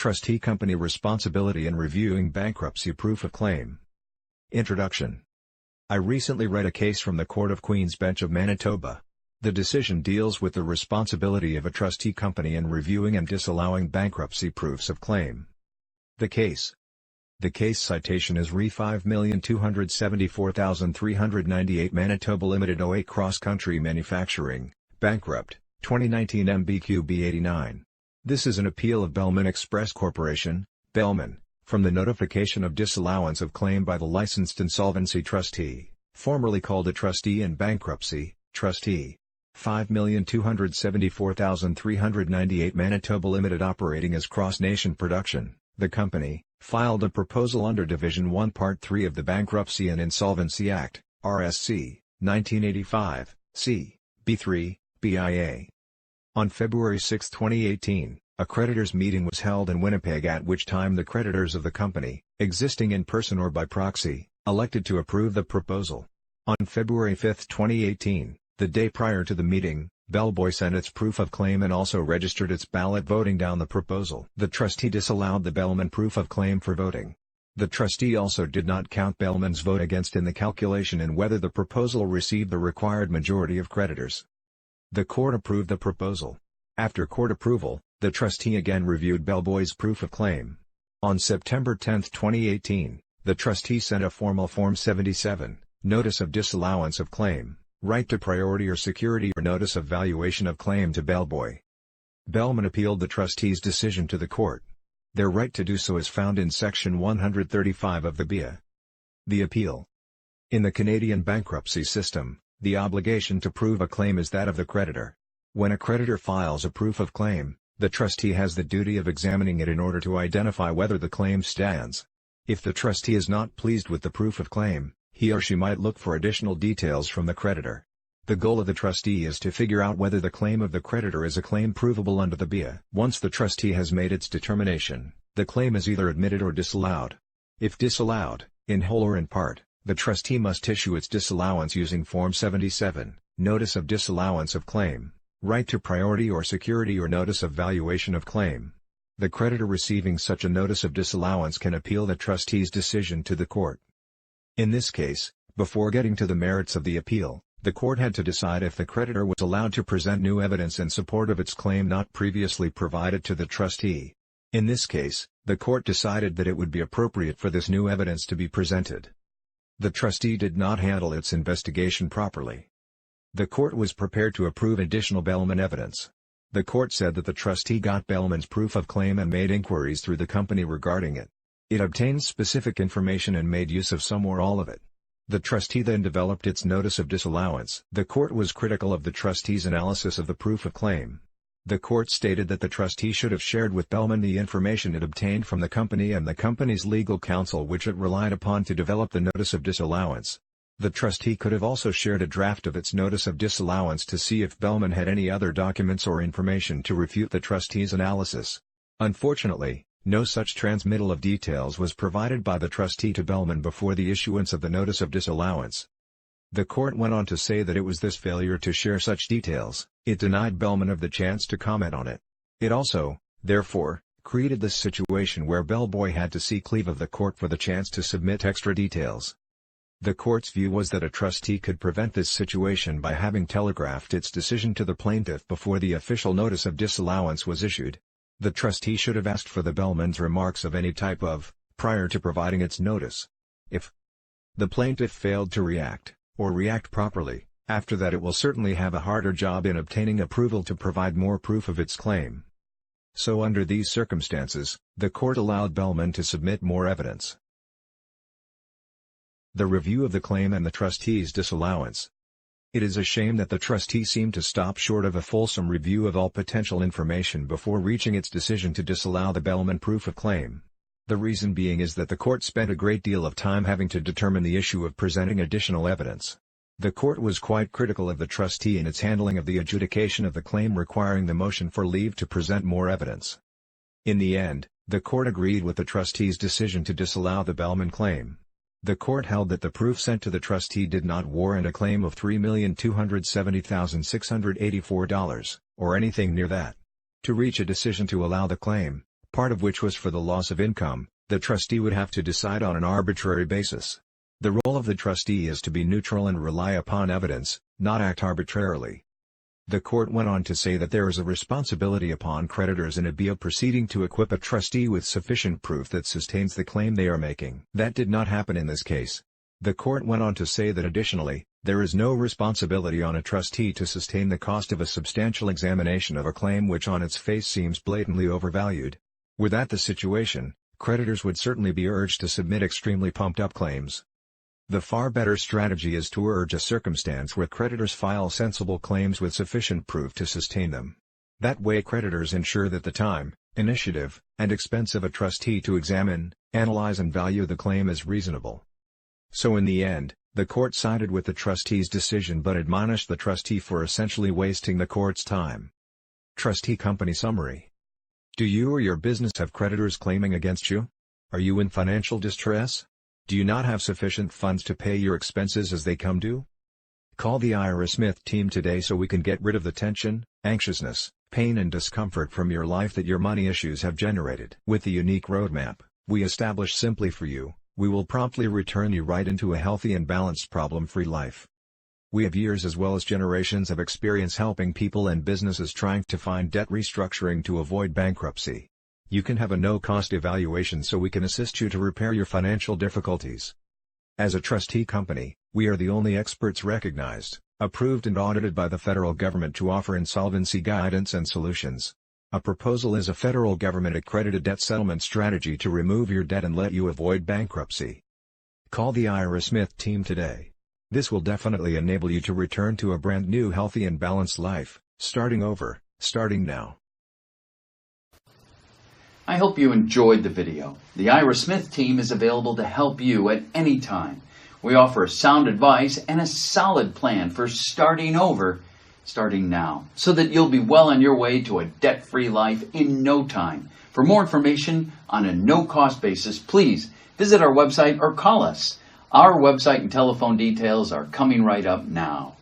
trustee company responsibility in reviewing bankruptcy proof of claim. Introduction. I recently read a case from the Court of Queen's Bench of Manitoba. The decision deals with the responsibility of a trustee company in reviewing and disallowing bankruptcy proofs of claim. The case citation is Re 5,274,398 Manitoba Limited 08 Cross Country Manufacturing, bankrupt, 2019 MBQB 89. This is an appeal of Bellman Express Corporation, Bellman, from the notification of disallowance of claim by the licensed insolvency trustee, formerly called a trustee in bankruptcy, Trustee. 5,274,398 Manitoba Limited operating as Cross Nation Production. The company filed a proposal under Division 1 Part 3 of the Bankruptcy and Insolvency Act, RSC, 1985, c. B3, BIA. On February 6, 2018, a creditors' meeting was held in Winnipeg at which time the creditors of the company, existing in person or by proxy, elected to approve the proposal. On February 5, 2018, the day prior to the meeting, Bellboy sent its proof of claim and also registered its ballot voting down the proposal. The trustee disallowed the Bellman proof of claim for voting. The trustee also did not count Bellman's vote against in the calculation in whether the proposal received the required majority of creditors. The court approved the proposal. After court approval, the trustee again reviewed Bellboy's proof of claim. On September 10, 2018, the trustee sent a formal Form 77, Notice of Disallowance of Claim, Right to Priority or Security or Notice of Valuation of Claim to Bellboy. Bellman appealed the trustee's decision to the court. Their right to do so is found in Section 135 of the BIA. The appeal. In the Canadian bankruptcy system, the obligation to prove a claim is that of the creditor. When a creditor files a proof of claim, the trustee has the duty of examining it in order to identify whether the claim stands. If the trustee is not pleased with the proof of claim, he or she might look for additional details from the creditor. The goal of the trustee is to figure out whether the claim of the creditor is a claim provable under the BIA. Once the trustee has made its determination, the claim is either admitted or disallowed. If disallowed, in whole or in part, the trustee must issue its disallowance using Form 77, Notice of Disallowance of Claim, Right to Priority or Security or Notice of Valuation of Claim. The creditor receiving such a notice of disallowance can appeal the trustee's decision to the court. In this case, before getting to the merits of the appeal, the court had to decide if the creditor was allowed to present new evidence in support of its claim not previously provided to the trustee. In this case, the court decided that it would be appropriate for this new evidence to be presented. The trustee did not handle its investigation properly. The court was prepared to approve additional Bellman evidence. The court said that the trustee got Bellman's proof of claim and made inquiries through the company regarding it. It obtained specific information and made use of some or all of it. The trustee then developed its notice of disallowance. The court was critical of the trustee's analysis of the proof of claim. The court stated that the trustee should have shared with Bellman the information it obtained from the company and the company's legal counsel which it relied upon to develop the notice of disallowance. The trustee could have also shared a draft of its notice of disallowance to see if Bellman had any other documents or information to refute the trustee's analysis. Unfortunately, no such transmittal of details was provided by the trustee to Bellman before the issuance of the notice of disallowance. The court went on to say that it was this failure to share such details, it denied Bellman of the chance to comment on it. It also, therefore, created this situation where Bellboy had to seek leave of the court for the chance to submit extra details. The court's view was that a trustee could prevent this situation by having telegraphed its decision to the plaintiff before the official notice of disallowance was issued. The trustee should have asked for the Bellman's remarks of any type prior to providing its notice. If the plaintiff failed to react, or react properly, after that it will certainly have a harder job in obtaining approval to provide more proof of its claim. So under these circumstances, the court allowed Bellman to submit more evidence. The review of the claim and the trustee's disallowance. It is a shame that the trustee seemed to stop short of a fulsome review of all potential information before reaching its decision to disallow the Bellman proof of claim. The reason being is that the court spent a great deal of time having to determine the issue of presenting additional evidence. The court was quite critical of the trustee in its handling of the adjudication of the claim requiring the motion for leave to present more evidence. In the end, the court agreed with the trustee's decision to disallow the Bellman claim. The court held that the proof sent to the trustee did not warrant a claim of $3,270,684, or anything near that. To reach a decision to allow the claim, part of which was for the loss of income, the trustee would have to decide on an arbitrary basis. The role of the trustee is to be neutral and rely upon evidence, not act arbitrarily. The court went on to say that there is a responsibility upon creditors in a BO proceeding to equip a trustee with sufficient proof that sustains the claim they are making. That did not happen in this case. The court went on to say that additionally, there is no responsibility on a trustee to sustain the cost of a substantial examination of a claim which on its face seems blatantly overvalued. Were that the situation, creditors would certainly be urged to submit extremely pumped-up claims. The far better strategy is to urge a circumstance where creditors file sensible claims with sufficient proof to sustain them. That way creditors ensure that the time, initiative, and expense of a trustee to examine, analyze and value the claim is reasonable. So in the end, the court sided with the trustee's decision but admonished the trustee for essentially wasting the court's time. Trustee Company Summary. Do you or your business have creditors claiming against you? Are you in financial distress? Do you not have sufficient funds to pay your expenses as they come due? Call the Ira Smith team today so we can get rid of the tension, anxiousness, pain and discomfort from your life that your money issues have generated. With the unique roadmap we establish simply for you, we will promptly return you right into a healthy and balanced problem-free life. We have years as well as generations of experience helping people and businesses trying to find debt restructuring to avoid bankruptcy. You can have a no-cost evaluation so we can assist you to repair your financial difficulties. As a trustee company, we are the only experts recognized, approved and audited by the federal government to offer insolvency guidance and solutions. A proposal is a federal government-accredited debt settlement strategy to remove your debt and let you avoid bankruptcy. Call the Ira Smith team today. This will definitely enable you to return to a brand new healthy and balanced life, starting now. I hope you enjoyed the video. The Ira Smith team is available to help you at any time. We offer sound advice and a solid plan for starting now, so that you'll be well on your way to a debt-free life in no time. For more information on a no-cost basis, please visit our website or call us. Our website and telephone details are coming right up now.